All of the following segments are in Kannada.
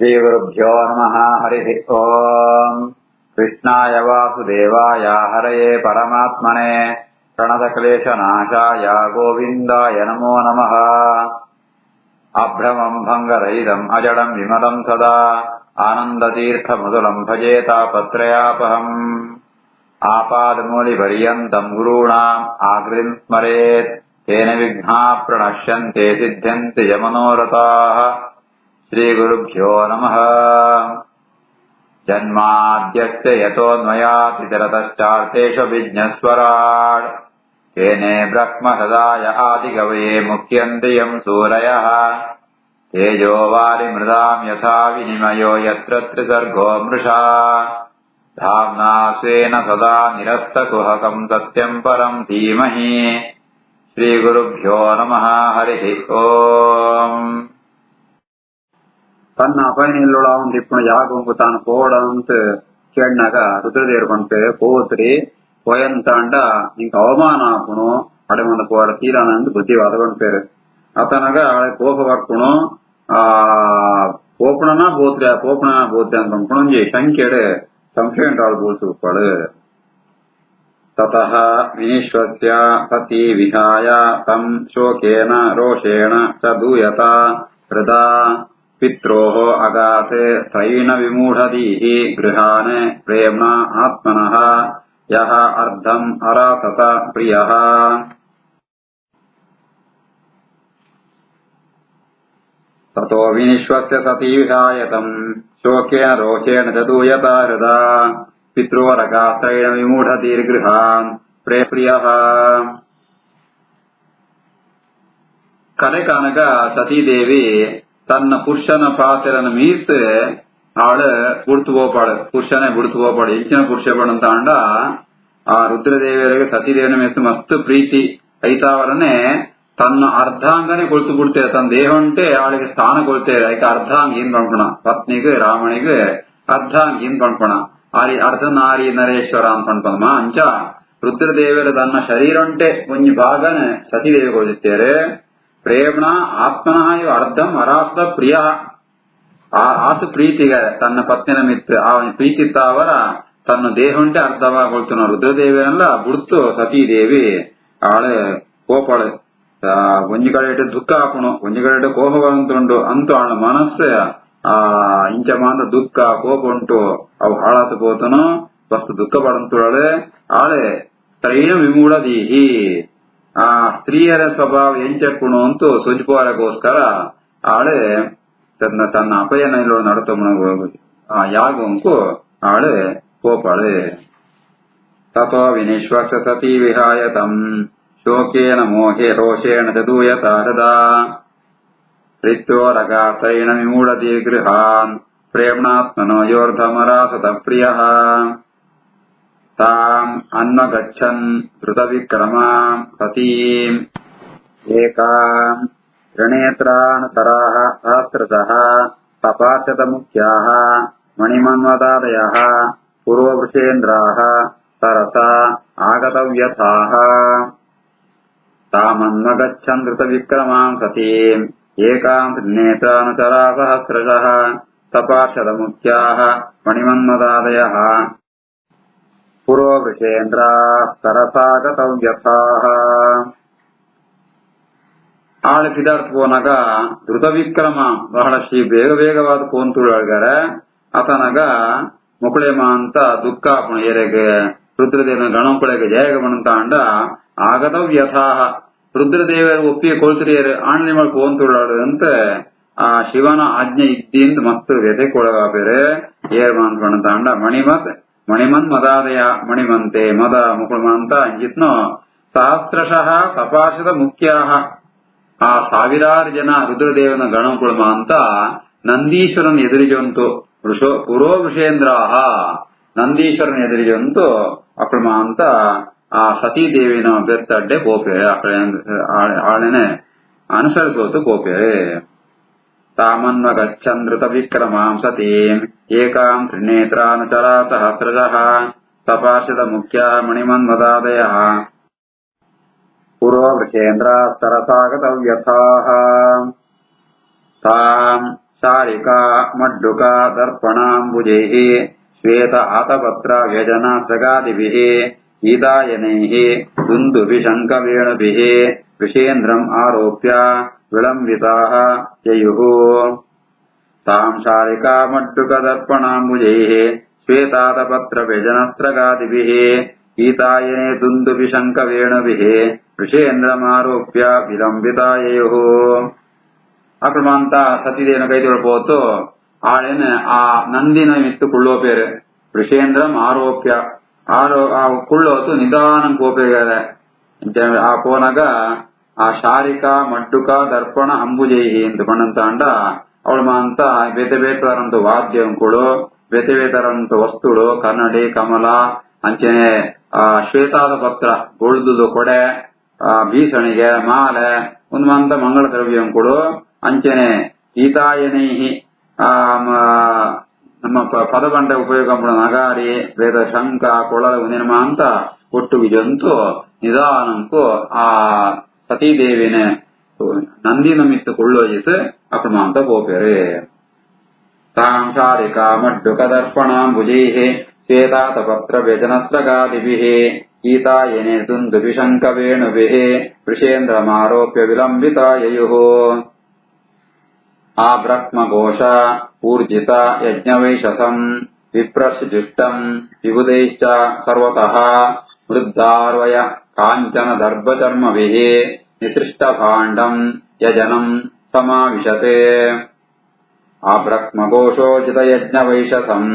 श्रीगुरुभ्यो नमः। हरिः ओम्। कृष्णाय वासुदेवाय हरये परमात्मने प्रणतक्लेशनाशाय गोविन्दाय नमो नमः। अभ्रमम् भङ्गरहितम् अजडम् विमलम् सदा आनन्दतीर्थमधुरम् भजे तापत्रयापहम्। आपादमूलिपर्यन्तम् गुरूणाम् आकृतिम् स्मरेत् तेन विघ्नाः प्रणश्यन्ते सिद्ध्यन्ति च मनोरथाः। श्रीगुरुभ्यो नमः। जन्माद्यस्य यतोऽन्वयातितरतश्चार्थेषु विज्ञस्वराट् तेने ब्रह्महृदाय आदिकवये मुह्यन्ति यम् सूरयः। तेजो वारिमृदाम् यथा विनिमयो यत्र त्रिसर्गो मृषा धाम्ना स्वेन सदा निरस्तकुहकम् सत्यम् परम् धीमहि। श्रीगुरुभ्यो नमः। हरिः ओम्. ತನ್ನ ಅಪಯನಿಲ್ಲೊಳ ಒಂದು ಇಪ್ಪಣ ಯಾಗೊಂಗು ತಾನು ಪೋಡ ಅಂತ ಕೇಳಿನಾಗ ರುದ್ರದೇವರು ಬಂತೆ ಪೋತ್ರಿ ಪೋಯಂತಾಂಡ ನಿಂಗೆ ಅವಮಾನ ಆಪುಣು ಅಡೆ ಒಂದು ಪೋರ ತೀರಾನ ಅಂತ ಬುದ್ಧಿವಾದ ಬಂಪೇರು ಅತನಾಗ ಅವಳೆ ಕೋಪ ಬರ್ಪುಣು ಪೋಪಣನ ಬೋತ್ರಿ ಪೋಪಣನ ಬೋತ್ರಿ ಅಂತ ಬಂದ್ಪುಣಂಜಿ ಶಂಕೆಡೆ ಸಂಶಯ ಆಳು ಬೋಲ್ಸುಪ್ಪಳು. ತತಃ ವಿನಿಶ್ವಸ್ಯ ಸತಿ ವಿಹಾಯ ತಂ ಶೋಕೇನ ರೋಷೇಣ ಚ ದೂಯತ ಹೃದಾ पित्रोः अगाते त्रयीण विमूढधीः गृहान् प्रेम्णा आत्मनः यः अर्धम् अरासत प्रियः. ततो विनिश्वस्य सती विहायतम् शोकेन रोषेण च दूयता हृदा पित्रोरगास्त्रयीण विमूढधीर्गृहान् प्रियः. ಕಲೆಕಾನಗ ಸತೀದೇವಿ ತನ್ನ ಪುರುಷನ ಪಾತ್ರನ ಮೀತ್ ಆಳು ಬುಡ್ತು ಹೋಪಾಳು ಪುರುಷನೇ ಬುಡ್ತು ಹೋಪಾಳು ಹೆಚ್ಚಿನ ಪುರುಷ ಬಣ್ಣಂತ ಅಂಡ ಆ ರುದ್ರದೇವಿಯರಿಗೆ ಸತೀದೇವಿನ ಮೇಲೆ ಮಸ್ತ್ ಪ್ರೀತಿ ಐತಾವರನೆ ತನ್ನ ಅರ್ಧಾಂಗನೇ ಕೊಳ್ತು ಬಿಡ್ತೇವೆ ತನ್ನ ದೇಹ ಉಂಟೆ ಆಳಿಗೆ ಸ್ಥಾನ ಕೊಳ್ತೇವೆ ಐಕ ಅರ್ಧಾಂಗ ಏನ್ ಬಂದ್ಪಣ ಪತ್ನಿಗೆ ರಾಮಣಿಗೆ ಅರ್ಧಾಂಗ ಏನ್ ಬಂದ್ಪಣ ಆರಿ ಅರ್ಧ ನಾರಿ ನರೇಶ್ವರ ಅಂತ ಬಂದ್ಪಮ್ಮ ಅಂಚ ರುದ್ರದೇವಿಯರು ತನ್ನ ಶರೀರ ಉಂಟೆ ಒಂಜಿ ಭಾಗನ ಸತೀದೇವಿ ಕೊಳ್ತಿತ್ತೇರೆ ಪ್ರೇಮ್ಣ ಆತ್ಮನಃ ಇವ ಅರ್ಧಂ ಅರಾಸ ಪ್ರಿಯ ಆತ ಪ್ರೀತಿಗೆ ತನ್ನ ಪತ್ನಿನ ಮಿತ್ ಆ ಪ್ರೀತಿ ಅವರ ತನ್ನ ದೇಹ ಉಂಟೆ ಅರ್ಧವಾಗೊಳ್ತು ರುದ್ರದೇವಿಯನ್ನೆಲ್ಲ ಬುಡ್ತು ಸತೀದೇವಿ ಆಳೆ ಕೋಪಳು ಒಂಜಿ ಕಡೆ ದುಃಖ ಹಾಪುಣು ಒಂಜಿ ಕಡೆ ಕೋಪ ಬಂತುಂಡು ಅಂತೂ ಆಳ ಮನಸ್ಸು ಇಂಚ ಮಾಂದ ದುಃಖ ಕೋಪ ಉಂಟು ಅವು ಹಾಳಾತು ಪೋತನು ವಸ್ತು ದುಃಖ ಪಡಂತುಳಳೆ ಆಳೆ ತ್ರೈಣ ವಿಮೂಢದೀಹಿ ಆ ಸ್ತ್ರೀಯರ ಸ್ವಭಾವ ಎಂಚಕ್ಕುಣು ಅಂತೂ ಸುಜ್ಪೋರಗೋಸ್ಕರ ಆಳೆ ತನ್ನ ಅಪಯನ ಇಲ್ಲೋ ನಡತಮಣ ಯಾಗೊಂಕು ಆಳೆ ಕೋಪಳೆ. ತಥೋ ವಿನಿಶ್ವಸ ಸತಿ ವಿಹಾಯತಂ ಶೋಕೇನ ಮೋಹೆ ರೋಷೇಣ ಚದೂಯತ ಹೃದಾ ರಿತ್ಯೋರಗಾತ್ರೈಣ ವಿಮೂಢದೀರ್ಗೃಹಾನ್ ಪ್ರೇಮ್ಣಾತ್ಮನೋ ಯೋರ್ಧಮರಾಸತ ಪ್ರಿಯಃ. ताम् अन्वगच्छन् धृतविक्रमाम् सतीम् एकाम् त्रिनेत्रानुतराः सहस्रशः सपाशतमुख्याः मणिमन्वदादयः पुरोवृषेन्द्राः सरसा आगतव्यथाः. तामन्वगच्छन् धृतविक्रमाम् सतीम् एकाम् त्रिनेत्रानुचराः सहस्रशः सपाशतमुख्याः मणिमन्वदादयः ಪುರೋವೃಷೇಂದ್ರ ಸರಸಾಗತವ್ಯಥಾಃ. ಆಳು ಪಿದಾರ್ಥ ಪೋನಾಗ ಧೃತ ವಿಕ್ರಮ ಬಹಳಷ್ಟು ಬೇಗವಾದ ಪೋನ್ ತುಳಗಾರ ಆತನಾಗ ಮುಕುಳೆಮ ಅಂತ ದುಃಖ ಪುಣ ಎರೆಗೆ ರುದ್ರದೇವನ ಗಣಪಳೆಗೆ ಜಯಗ ಬಂತ ಅಂಡ ಆಗತವ್ಯಥಾಃ. ರುದ್ರದೇವರು ಒಪ್ಪಿಗೆ ಕೊಳ್ತಿರಿಯರು ಆಣ್ಲಿ ಮಾಡಿ ಪೋನ್ ತುಳಾಡು ಅಂತ ಆ ಶಿವನ ಆಜ್ಞೆ ಇದ್ದಿಂದ ಮಸ್ತ್ ವ್ಯಥೆ ಕೊಳಗಾಬೇರೆ ಏರ್ ಬಂತ ಅಂಡ ಮಣಿಮನ್ ಮದಾದಯ ಮಣಿಮಂತೆ ಮದ ಮುಕುಳಮಂತ ಅಂಜಿತ್ನೋ ಸಹಸ್ರಶಃ ಸಪಾಶದ ಮುಖ್ಯಾಹ. ಆ ಸಾವಿರಾರು ಜನ ರುದ್ರದೇವನ ಗಣಕುಳಮ ಅಂತ ನಂದೀಶ್ವರನ ಎದುರಿಜಂತು ಪುರೋವೃಷೇಂದ್ರಾಹ ನಂದೀಶ್ವರನ ಎದುರಿಜಂತು ಅಕ್ರಮ ಅಂತ ಆ ಸತೀದೇವಿನ ಬೆತ್ತಡ್ಡೆ ಪೋಪೆ ಆಳೆನೆ ಅನುಸರಿಸೋತು ಪೋಪೆ. तामन्वगच्छन् धृतविक्रमाम् सतीम् एकाम् त्रिनेत्रानुचरा सहस्रशः सपार्षदमुख्या मणिमन्वदादयः पुरोवृषेन्द्राः सरसागतव्यथाः. ताम् ಶಾರಿಕಾ ಮಡ್ಡುಕ ದರ್ಪಣಾಂಬುಜೈಃ ಶ್ವೇತ ಆತಪತ್ರ ವ್ಯಜನ ಸಗಾದಿಭಿಃ ಗೀತಾಯನೈಃ ದುಂದುಭಿ ಶಂಖವೇಣುಭಿಃ ವಿಷೇಂದ್ರಂ ಆರೋಪ್ಯ ವಿಳಂಬಿತಾಃ ಯಯುಃ ತಾಂ ಶಾರಿಕಾ ಮಡ್ಡುಕ ದರ್ಪಣಾಂಬುಜೈಃ ಶ್ವೇತಾತಪತ್ರ ವ್ಯಜನಸ್ರಗಾದಿಭಿಃ ಗೀತಾಯನೆ ದುಂದುಭಿ ಶಂಖವೇಣುಭಿಃ ವಿಷೇಂದ್ರಮಾರೋಪ್ಯ ವಿಲಂಬಿತಾಯಯುಃ ಅಕ್ರಮಾಂತ ಸತಿದೇವನ ಕೈ ತೊಳ್പോತು ಆಳೆನ ಆ ನಂದಿನ ಮಿತ್ತು ಕುಳ್ಳೋ ಪೇರು ವಿಷೇಂದ್ರಂ ಆರೋಪ್ಯ ಕುಳ್ಳೋತು ನಿಧಾನಂ ಕೋಪೇಗಾರೆ ಆ ಪೋನಾಗ ಆ ಶಾರಿಕಾ ಮಡ್ಡುಕ ದರ್ಪಣ ಅಂಬುಜೈಹಿ ಅಂತ ಪಣ್ಣಂತಾಂಡ ಅವಳು ಮಾಂತ ಬೇತೆ ಬೇತಾರಂತ ವಾದ್ಯಂಕುಳು ಬೇತೆ ಬೇತಾರಂತ ವಸ್ತುಳು ಕನ್ನಡಿ ಕಮಲ ಅಂಚನೆ ಶ್ವೇತಾದ ಪತ್ರ ಉಳ್ದುದು ಕೊಡೆ ಭೀಷಣಿಗೆ ಮಾಲೆ ಒಂದು ಮಂತ ಮಂಗಳ ದ್ರವ್ಯಂಕುಳು ಅಂಚನೆ ಗೀತಾಯನೈಹಿ ನಮ್ಮ ಪದಬಂಡ ಉಪಯೋಗ ನಗಾರಿ ವೇದ ಶಂಕ ಕೊಳಲ ಉನಿರ್ಮ ಅಂತ ಒಟ್ಟುಗಿ ಜಂತು ನಿಧಾನಂಕು ಆ ಸತೀದೇವಿನ ನಂದಿನ ಮಿತ್ತು ಕೊಳ್ಳೋಜಿತ್ ಅಪ್ರಮಾಂತ ಗೋಪೇರೆ ತಾಂ ಶಾರಿಕಾ ಮಡ್ಡುಕ ದರ್ಪಣಾಂಬುಜೈಃ ಶ್ವೇತಾತಪತ್ರ ವ್ಯಜನಸ್ರಗಾದಿಭಿಃ ಗೀತಾಯನೆ ದುಂದುಭಿ ಶಂಖವೇಣುಭಿಃ ವೃಷೇಂದ್ರಮಾರೋಪ್ಯ ವಿಲಂಬಿತಾಯಯುಃ ಆ ಬ್ರಹ್ಮಘೋಷ ಊರ್ಜಿತ ಯಜ್ಞವೈಶಸಂ ವಿಪ್ರಶುಜುಷ್ಟಂ ವಿಬುಧೈಶ್ಚ ಸರ್ವತಃ ವೃದ್ಧಾರ್ವಯ ಕಾಂಚನ ದರ್ಭಚರ್ಮಭಿಃ ನಿಸೃಷ್ಟಭಾಂಡಂ ಯಜನಂ ಸಮಾವಿಶತೆ ಆ ಬ್ರಹ್ಮಘೋಷೋಜಿತ ಯಜ್ಞವೈಶಸಂ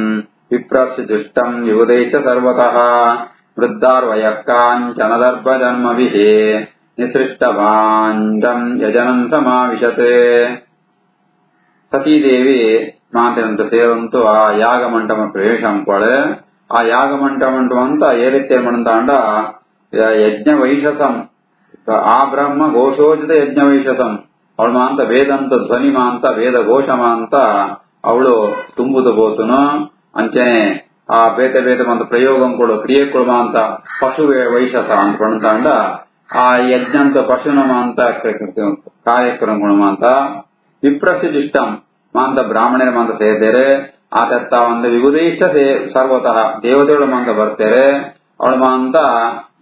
ವಿಪ್ರಶುಜುಷ್ಟಂ ವಿಬುಧೈಶ್ಚ ಸರ್ವತಃ ವೃದ್ಧಾರ್ವಯ ಕಾಂಚನ ದರ್ಭಚರ್ಮಭಿಃ ನಿಸೃಷ್ಟಭಾಂಡಂ ಯಜನಂ ಸಮಾವಿಶತೆ ಸತೀದೇವಿ ಮಾತಿನಂತ ಸೇರಂತು ಆ ಯಾಗ ಮಂಟಪ ಪ್ರವೇಶ ಅಂಕೊಳ್ಳೆ ಆ ಯಾಗ ಮಂಟಪ ಅಂತ ಏರಿತ್ತೇ ಮಣಂತಾಂಡ ಯಜ್ಞ ವೈಶಸಂ ಆ ಬ್ರಹ್ಮ ಘೋಷೋಚಿತ ಯಜ್ಞ ವೈಶಸಂ ಅವಳು ಮಾಂತ ವೇದಂತ ಧ್ವನಿ ಮಾಂತ ವೇದ ಘೋಷ ಮಾಂತ ಅವಳು ತುಂಬುದು ಬೋತುನು ಅಂಚನೆ ಆ ಬೇತೆ ಬೇತೆ ಮಂತ ಪ್ರಯೋಗಂಗಳು ಕ್ರಿಯೆಗಳು ಮಾಂತ ಪಶು ವೈಶಸ ಅಂತ ಪಣಂತಾಂಡ ಆ ಯಜ್ಞಂತ ಪಶುನ ಮಾಂತ ಕಾರ್ಯಕ್ರಮಗಳು ಮಾಂತ ವಿಪ್ರಸಿದಿಷ್ಟಂ ಮಾಂತ ಬ್ರಾಹ್ಮಣರ ಮಾಂತ ಸೇರ್ತಾರೆ ಆತತ್ತ ಒಂದು ವಿಭುಧೈಷ್ಟ ಸರ್ವತಃ ದೇವತೆಗಳು ಮಾಂತ ಬರ್ತಾರೆ ಅವಳು ಮಾಂತ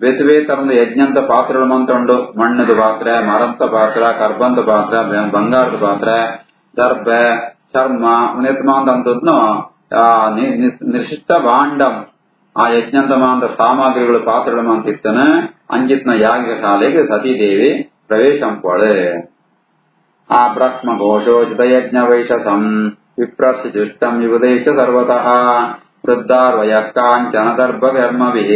ಬೇತೆ ಬೇತರಂದ ಯಜ್ಞಂತ ಪಾತ್ರೆಗಳು ಮಾಂತ ಉಂಡು ಮಣ್ಣದ ಪಾತ್ರೆ ಮರಂತ ಪಾತ್ರ ಕರ್ಬಂತ ಪಾತ್ರ ಬಂಗಾರದ ಪಾತ್ರೆ ದರ್ಭೆ ಚರ್ಮ ಉನೇತ್ ಮಾಂತ ಅಂತದ್ನು ನಿರ್ಶಿಷ್ಟ ಭಾಂಡಂ ಆ ಯಜ್ಞಂತ ಮಾಂತ ಸಾಮಗ್ರಿಗಳು ಪಾತ್ರೆಗಳು ಮಾಂತ ಇತ್ತನೆ ಅಂಜಿತ್ನ ಯಾಗಶಾಲೆಗೆ ಸತೀದೇವಿ ಪ್ರವೇಶ ಅಂಪೊಳೆ ಆ ಬ್ರಹ್ಮಘೋಷೋಚಿತ ಯಜ್ಞ ವೈಶಸಂ ವಿಪ್ರಶುಜುಷ್ಟಂ ವಿಬುಧೈಶ್ಚ ಸರ್ವತಃ ವೃದ್ಧಾರ್ವಯ ಕಾಂಚನ ದರ್ಭಕರ್ಮಭಿಃ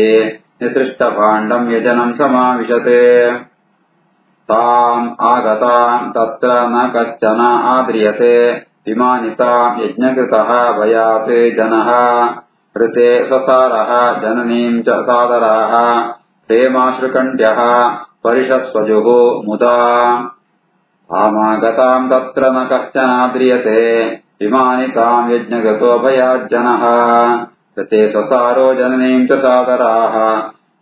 ನಿಸೃಷ್ಟ ಭಾಂಡಂ ಯಜನಂ ಸಮಾವಿಶತೆ ತಾಂ ಆಗತಾಂ ತತ್ರ ನ ಕಶ್ಚನ ಆದ್ರಿಯತೆ ವಿಮಾನಿತಾಂ ಯಜ್ಞಕೃತಃ ಭಯಾತ್ ಜನಃ ಋತೆ ಸಸಾರಃ ಜನನೀಂ ಚ ಸಾದರಾಃ ಪ್ರೇಮಾಶ್ರುಕಂಠ್ಯಃ ಪರಿಷಸ್ವಜುಃ ಮುದಾ ಆಮಾಗತಾಂ ತತ್ರ ನ ಕಶ್ಚನಾದ್ರಿಯತೆ ವಿಮಾನಿತಾಂ ಯಜ್ಞಗತೋ ಭಯಾಜ್ಜನಃ ಋತೆ ಸಸಾರೋ ಜನನೀಂ ಚ ಸಾದರಾಃ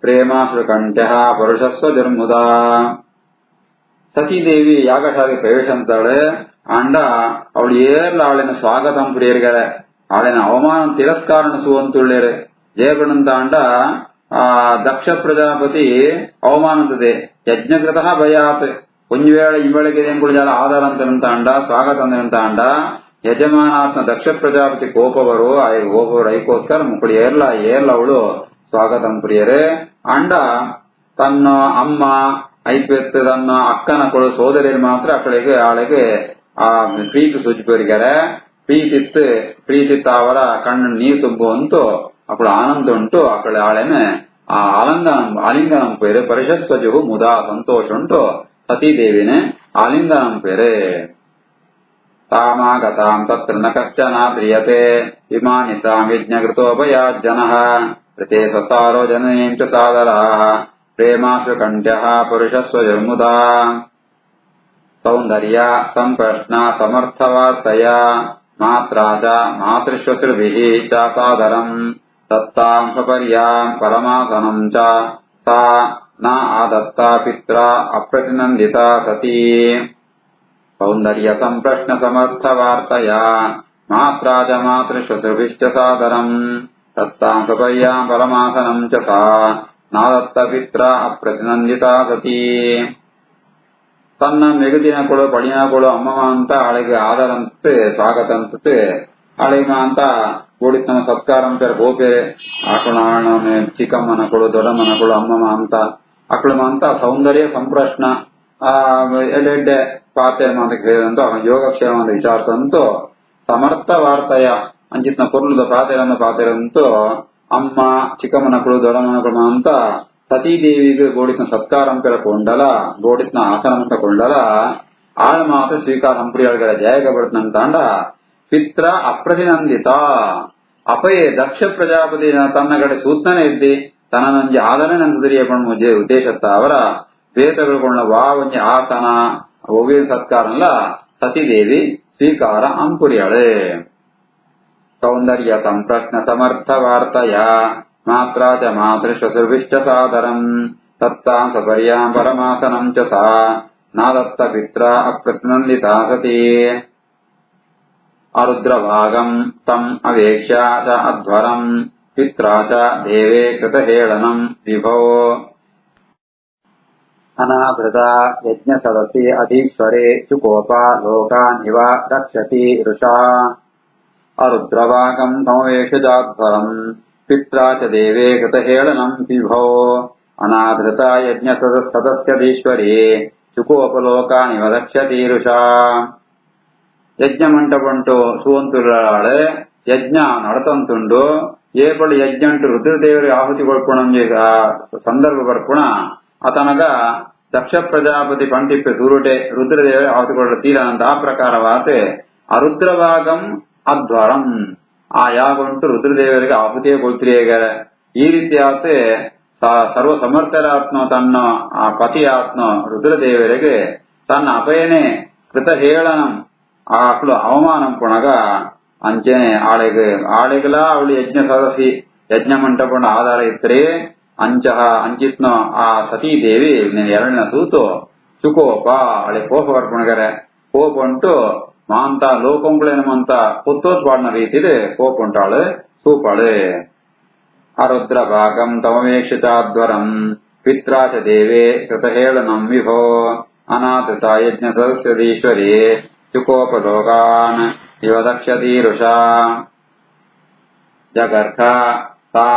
ಪ್ರೇಮಾಶ್ರುಕಂಠ್ಯಃ ಪರುಷಸ್ವಜುರ್ಮುದಾ ಸತೀದೇವಿ ಯಾಗಶಾಲೆ ಪ್ರವೇಶ ಅಂತಾಳೆ ಅಂಡ ಅವಳು ಏರ್ಲ ಅವಳಿನ ಸ್ವಾಗತಂ ಪ್ರಿಯರ್ಗಳೆ ಅವಳಿನ ಅವಮಾನ ತಿರಸ್ಕಾರಣ ಸುವಂತುಳ್ಳೇರೆ ಜಯಪಣಂತ ಅಂಡ ಆ ದಕ್ಷ ಪ್ರಜಾಪತಿ ಅವಮಾನಂತದೆ ಯಜ್ಞಕೃತಃ ಭಯಾತ್ ಒಂಜುವೇಳೆ ಇವಳಿಗೆ ಎಂಕುಳಿಜಾಲ ಆಧಾರಂತನಂತ ಅಂಡ ಸ್ವಾಗತ ಅಂದನಂತ ಅಂಡ ಯಜಮಾನಾತ್ನ ದಕ್ಷ ಪ್ರಜಾಪತಿ ಕೋಪವರು ಆ ಕೋಪವರು ಐಕೋಸ್ಕರ ಮುಕ್ಕಳು ಏರ್ಲ ಅವಳು ಸ್ವಾಗತಂ ಪ್ರಿಯರೇ ಅಂಡ ತನ್ನ ಅಮ್ಮ ಐಪೆತ್ತು ತನ್ನ ಅಕ್ಕನ ಕೊಳು ಸೋದರಿಯರು ಮಾತ್ರ ಅಕ್ಕಳಿಗೆ ಆಳಿಗೆ ಆ ಪ್ರೀತಿ ಸೂಚಿಪರಿಗಾರೆ ಪ್ರೀತಿತ್ತ ಅವರ ಕಣ್ಣು ನೀರು ತುಂಬುವಂತೂ ಅಕ್ಕಳು ಆನಂದ ಉಂಟು ಅಕ್ಕಳ ಆಳೆನೆ ಆ ಆಲಿಂಗನಂ ಪೇರೆ ಪರಿಷಸ್ವಜು ಮುದಾ ಸಂತೋಷ ಉಂಟು ಸತೀದೇವಿನೇ ಆಲಿಂಗನಂ ಪೇರೆ ತಾಮಾಗತಾಂ ತತ್ರ ನ ಕಶ್ಚನಾದ್ರಿಯತೆ ವಿಮಾನಿತಾಂ ಯಜ್ಞಕೃತೋ ಭಯಾಜ್ಜನಃ ಋತೆ ಸಸಾರೋ ಜನನೀಂ ಚ ಸಾದರಾಃ ಪ್ರೇಮಾಶ್ರುಕಂಠ್ಯಃ ಪುರುಷಸ್ವಜರ್ಮುದಾ ಸೌಂದರ್ಯ ಸಂಪ್ರಶ್ನ ಸಮರ್ಥವಾರ್ತಯ ಮಾತ್ರಾ ಚ ಮಾತೃಶ್ವಶ್ರುಭಿಃ ಚ ಸಾದರಂ ದತ್ತಾಂ ಸಪರ್ಯಾಂ ಪರಮಾಸನಂ ಚ ಸಾ ನ ಆದತ್ತ ಪಿತ್ರ ಅಪ್ರತಿನಂದಿತಾ ಸತೀ ಸೌಂದರ್ಯ ಸಂಪ್ರಶ್ನ ಸಮರ್ಥ ವಾರ್ತಯ ಮಾತ್ರಾಜ ಮಾತೃಶ್ವಸೃಭಿಶ್ಚ ಸಾದರಂ ತತ್ತಾಂ ಸಪರ್ಯಾಂ ಪರಮಾಸನಂ ಚ ಸಾ ನಾದತ್ತ ಪಿತ್ರ ಅಪ್ರತಿನಂದಿತಾ ಸತಿ. ತನ್ನ ಮೆಗುದಿನ ಕೊಡು ಪಡಿನ ಕೊಡು ಅಮ್ಮಮ್ಮ ಅಂತ ಅವಳಿಗೆ ಆದರಂತೆ ಸ್ವಾಗತಂತೆ ಅವಳಿಗೆ ಅಂತ ಕೂಡಿತ್ ನಮ್ಮ ಸತ್ಕಾರಂ ಪೇರ ಗೋಪೇರೆ ಆಕಳ ಚಿಕ್ಕಮ್ಮನ ಕೊಡು ದೊಡ್ಡಮ್ಮನ ಕೊಡು ಅಮ್ಮಮ್ಮ ಅಂತ ಅಕ್ಕಳಮ್ಮ ಅಂತ ಸೌಂದರ್ಯ ಸಂಪ್ರಶ್ನ ಎಲ್ಲೆಡ್ಡೆ ಪಾತೆ ಅಂತ ಕೇಳಿದಂತೂ ಅವನ ಯೋಗಕ್ಷೇಮ ಅಂತ ವಿಚಾರಿಸಂತೂ ಸಮರ್ಥ ವಾರ್ತೆಯ ಅಂಚಿತ್ನ ಪೊರ್ಲುದ ಪಾತೆರಂತೂ ಅಮ್ಮ ಚಿಕ್ಕಮ್ಮನ ಕೊಡು ದೊಡ್ಡಮ್ಮನ ಕೊಡು ಅಂತ ಸತೀದೇವಿಗೆ ಗೋಡಿತ್ನ ಸತ್ಕಾರಂ ಪೇರ ಕೊಂಡಲ ಗೋಡಿತ್ನ ಆಸನಂ ಅಂತ ಕೊಂಡಲ ಆಳ ಮಾತ ಸ್ವೀಕಾರ ಹಂಪುರಿಯೊಳಗಡೆ ಜಯಗ ಬರ್ತಂತಾಂಡ ಪಿತ್ರ ಅಪ್ರತಿನಂದಿತ ಅಪಯೇ ದಕ್ಷ ಪ್ರಜಾಪತಿ ತನ್ನ ಕಡೆ ಸೂತ್ನನೇ ಇದ್ದಿ ತನ್ನೊಂಜಿ ಆದನೆ ನಂತರಿಯ ಪಣ್ಣು ಉದ್ದೇಶತ್ತ ಅವರ ಬೇತಗಳ್ಕೊಂಡ ವಾ ಒಂಜಿ ಆಸನ ಒವ್ಯ ಸತ್ಕಾರಲ್ಲ ಸತೀದೇವಿ ಸ್ವೀಕಾರ ಅಂಪುರಿಯಳೆ. ಸೌಂದರ್ಯ ಸಂಪ್ರಶ್ನ ಸಮರ್ಥ ವಾರ್ತಯ ಮಾತ್ರಾ ಚ ಮಾತೃಶ್ವಸೃಭಿಶ್ಚ ಸಾದರಂ ತತ್ತಾಂ ಸಪರ್ಯಾಂ ಪರಮಾಸನಂ ಚ ಸಾ ನಾದತ್ತ ಪಿತ್ರ ಅಪ್ರತಿನಂದಿತಾ ಸತಿ. ಅರುದ್ರಭಾಗಂ ತಂ ಅವೇಕ್ಷ್ಯ ಚ ಅಧ್ವರಂ ಪಿತ್ರಾ ಚ ದೇವೇ ಕೃತಹೇಳನಂ ವಿಭೋ ಅನಾಭೃತ ಯಜ್ಞ ಸದಸಿ ಅಧೀಶ್ವರೇ ಚುಕೋಪ ಲೋಕಾನಿವ ರಕ್ಷತಿ ಋಷಾ. ಅರುದ್ರಭಾಗಂ ತಮವೇಕ್ಷಜಾಧ್ವರಂ ಪಿತ್ರಾ ಚ ದೇವೇ ಕೃತಹೇಳನಂ ವಿಭೋ ಅನಾಧೃತ ಯಜ್ಞ ಸದಸ್ಯಧೀಶ್ವರೇ ಚುಕೋಪಲೋಕಾನಿವ ರಕ್ಷತಿ ಋಷಾ. ಯಜ್ಞ ಮಂಟಪಂಟು ಸುವಂತುರಾಳೆ ಯಜ್ಞ ನಡತಂತುಂಡು ಏಪಳು ಯಜ್ಞ ಅಂಟು ರುದ್ರದೇವರಿಗೆ ಆಹುತಿ ಕೊಡ್ಪುಣ ಸಂದರ್ಭ ಬರ್ಪುಣ ಅತನಗ ದಕ್ಷ ಪ್ರಜಾಪತಿ ಪಂಟಿಪ್ಪೆ ಸೂರುಟೆ ರುದ್ರದೇವರಿಗೆ ಆಹುತಿ ಕೊಡ ತೀರನಂತ ಆ ಪ್ರಕಾರವಾತೆ ಅರುದ್ರಭಾಗಂ ಅಧ್ವರಂ ಆ ಯಾಗುಂಟು ರುದ್ರದೇವರಿಗೆ ಆಹುತಿಯೇ ಕೊಳ್ತಿರಿಯೇಗಾರೆ. ಈ ರೀತಿ ಆತೆ ಸರ್ವ ಸಮರ್ಥರಾತ್ಮ ತನ್ನ ಆ ಪತಿಯಾತ್ಮ ರುದ್ರದೇವರಿಗೆ ತನ್ನ ಅಪಯನೆ ಕೃತ ಹೇಳನಂ ಆಕಳು ಅವಮಾನಂ ಪುಣಗ ಅಂಚೆನೆ ಆಳೆಗಲ ಅವಳು ಯಜ್ಞ ಸದಸಿ ಯಜ್ಞ ಮಂಟಪನ ಆಧಾರ ಇತ್ತರೆ ಅಂಚಿತ್ನ ಆ ಸತೀದೇವಿ ಎರಡನೇ ಸೂತು ಚುಕೋಪ ಅವಳೆ ಕೋಪ ಬರ್ಪುಣಗರೆ ಕೋಪ ಉಂಟು ಮಾಂತ ಲೋಕಂಗಳೇನಂತ ಪುತ್ತೋತ್ಪಾಡನ ರೀತಿಲಿ ಕೋಪ ಉಂಟಾಳು ಸೂಪಾಳು. ಅರುದ್ರ ಭಾಗಂ ತಮವೇಕ್ಷಿತಾಧ್ವರಂ ಪಿತ್ರಾ ಚ ದೇವೇ ಕೃತಹೇಳನಂ ವಿಭೋ ಅನಾಥೃತ ಯಜ್ಞ ಸದಸ್ಯದೀಶ್ವರಿ ಚುಕೋಪಲೋಕಾನ್ ಇವ ದಕ್ಷತಿ ಋಷಾ. ಜಗರ್ಹ ಸಾ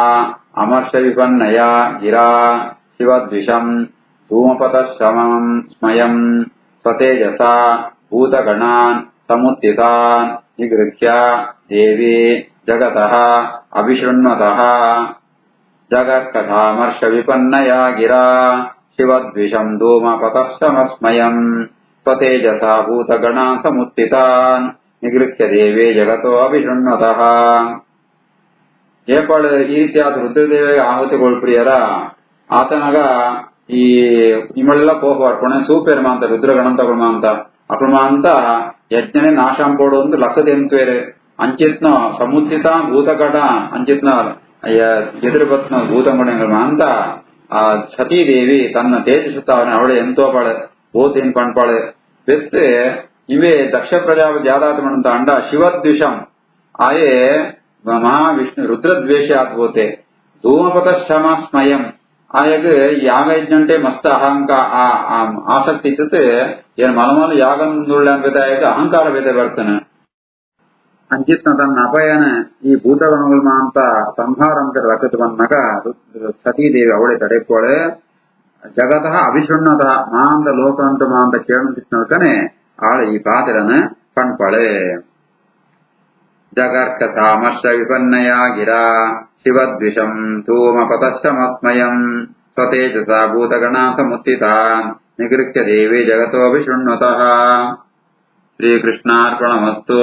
ಅಮರ್ಷ ವಿಪನ್ನಯ ಗಿರಾ ಶಿವದ್ವಿಷಂ ಧೂಮಪತಶ್ರಮಂ ಸ್ಮಯಂ ಸ್ವತೇಜಸ ಭೂತಗಣಾನ್ ಸಮುತ್ತಿತಾನ್ ನಿಗೃಹ್ಯ ದೇವಿ ಜಗತಃ ಅಭಿಶೃಣ್ವತಃ. ಜಗತ್ಕಥಾಮರ್ಷ ವಿಪನ್ನಯ ಗಿರಾ ಶಿವದ್ವಿಷಂ ಧೂಮಪತಶ್ರಮಸ್ಮಯಂ ಸ್ವತೇಜಸ ಭೂತಗಣಾನ್ ಸಮುತ್ತಿತಾನ್ ನಿಗೃಹ್ಯ ದೇವಿ ಜಗತೋ ಅಭಿಶೃಣ್ವತಃ. ಏಪಾಳು ಈ ರೀತಿಯಾದ ರುದ್ರದೇವಿಗೆ ಆಹುತಿಗೊಳ್ಪ್ರಿಯರ ಆತನಗ ಈ ನಿಮ್ಮೆಲ್ಲ ಕೋಪ ಪಡ್ಕೊಂಡೆ ಸೂಪೇರ್ ಮಾಂತ ರುದ್ರಗಣಂತಗಳು ಮಾಂತ ಅಕ್ಳು ಮಾಂತ ಯಜ್ಞನೆ ನಾಶಂ ಪೋಡು ಒಂದು ಲಕ್ಕದ ಎಂತ್ವೇರೆ ಅಂಚಿತ್ನ ಸಮುತ್ತಿತ ಭೂತಗಡ ಅಂಚಿತ್ನ ಎದುರುಬತ್ನ ಭೂತಂಗಣಗಳು ಮಾಂತ ಆ ಸತೀದೇವಿ ತನ್ನ ತೇಜಸ್ತಾವನೆ ಅವಳೆ ಎಂತೋಪಾಳೆ ಭೂತೇನ್ ಪಣ್ಪಾಳೆ ಬೆತ್ತೆ ಇವೇ ದಕ್ಷ ಪ್ರಜಾಪತಿ ಜಾದಾತ್ಮಂತ ಅಂಡ ಶಿವದ್ವಿಷಂ ಆಯೇ ಮಹಾವಿಷ್ಣು ರುದ್ರದ್ವೇಷ ಆತ್ಬೋತೆ ಧೂಮಪತ ಶ್ರಮ ಸ್ಮಯಂ ಆಯಗ ಯಾಗ ಯಜ್ಞಂಟೆ ಮಸ್ತ ಆಸಕ್ತಿ ಇತ್ತು ಏನ್ ಮಲಮಲು ಯಾಗಂದುಳ್ಳ ಬೇತಾಯಕ ಅಹಂಕಾರ ಬೇತೆ ಬರ್ತಾನೆ ಅಂಚಿತ್ನ ತನ್ನ ಅಪಯನ ಈ ಭೂತಗಣಗಳು ಮಾಂತ ಸಂಹಾರಂಕ ರಕತ್ ಬಂದಾಗ ಸತೀದೇವಿ ಅವಳೆ ತಡೆಕೋಳೆ ಜಗತಃ ಅಭಿಶೃಣ್ಣತ ಮಾಂತ ಲೋಕಂಟು ಮಾಂತ ಕೇಳುತ್ತಿತ್ತನೆ ಆಳ ಈ ಪಾತ್ರನ ಕಣ್ಪಳೆ. ಜಗರ್ಕ ಸಾಮರ್ಷ ವಿಪನ್ನಯ ಗಿರಾ ಶಿವದ್ವಿಷಂ ಧೂಮಪತಶ್ರಮಸ್ಮಯಂ ಸ್ವತೇಜಸ ಭೂತಗಣಾ ಸಮುತ್ತಿತಾನ್ ನಿಗೃಹ್ಯ ದೇವಿ ಜಗತೋ ಅಭಿಶೃಣ್ವತಃ. ಶ್ರೀಕೃಷ್ಣಾರ್ಪಣಮಸ್ತು.